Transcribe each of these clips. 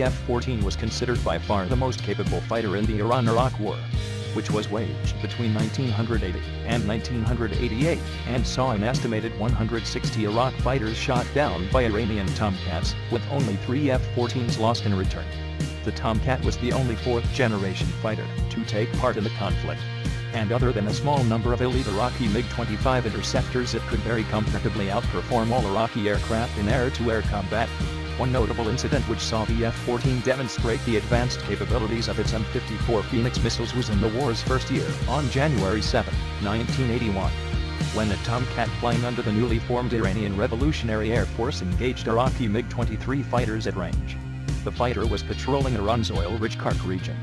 The F-14 was considered by far the most capable fighter in the Iran-Iraq War, which was waged between 1980 and 1988, and saw an estimated 160 Iraq fighters shot down by Iranian Tomcats, with only 3 F-14s lost in return. The Tomcat was the only fourth-generation fighter to take part in the conflict, and other than a small number of elite Iraqi MiG-25 interceptors, it could very comfortably outperform all Iraqi aircraft in air-to-air combat. One notable incident which saw the F-14 demonstrate the advanced capabilities of its M54 Phoenix missiles was in the war's first year, on January 7, 1981, when a Tomcat flying under the newly formed Iranian Revolutionary Air Force engaged Iraqi MiG-23 fighters at range. The fighter was patrolling Iran's oil-rich Kark region.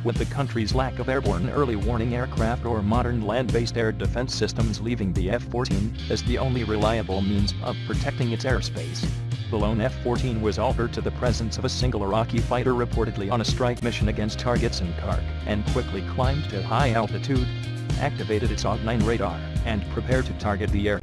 With the country's lack of airborne early warning aircraft or modern land-based air defense systems leaving the F-14 as the only reliable means of protecting its airspace, the lone F-14 was altered to the presence of a single Iraqi fighter reportedly on a strike mission against targets in Kark, and quickly climbed to high altitude, activated its AUG-9 radar, and prepared to target the air.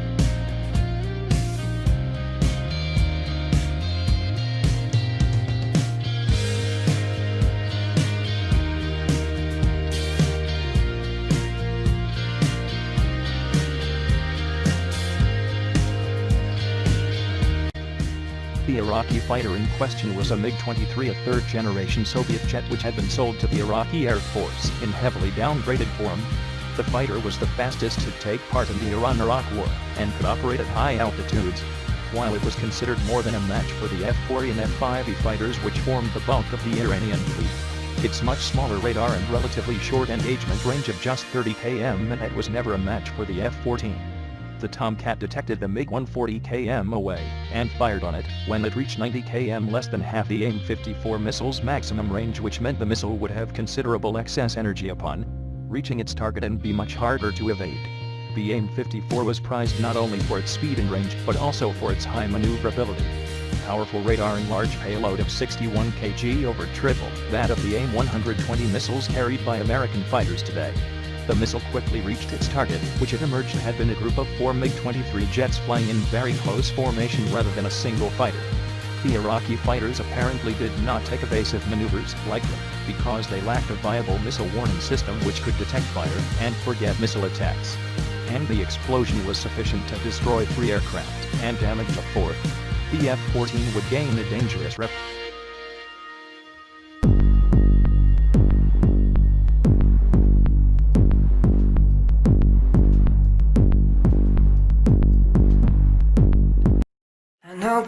The Iraqi fighter in question was a MiG-23, a third-generation Soviet jet which had been sold to the Iraqi Air Force in heavily downgraded form. The fighter was the fastest to take part in the Iran-Iraq War, and could operate at high altitudes. While it was considered more than a match for the F-40 and F-5E fighters which formed the bulk of the Iranian fleet, its much smaller radar and relatively short engagement range of just 30 km and was never a match for the F-14. The Tomcat detected the MiG-140 km away, and fired on it, when it reached 90 km, less than half the AIM-54 missile's maximum range, which meant the missile would have considerable excess energy upon reaching its target and be much harder to evade. The AIM-54 was prized not only for its speed and range, but also for its high maneuverability. Powerful radar and large payload of 61 kg, over triple that of the AIM-120 missiles carried by American fighters today. The missile quickly reached its target, which it emerged had been a group of 4 MiG-23 jets flying in very close formation rather than a single fighter. The Iraqi fighters apparently did not take evasive maneuvers, likely because they lacked a viable missile warning system which could detect fire and forget missile attacks. And the explosion was sufficient to destroy 3 aircraft and damage a 4th. The F-14 would gain a dangerous rep. I know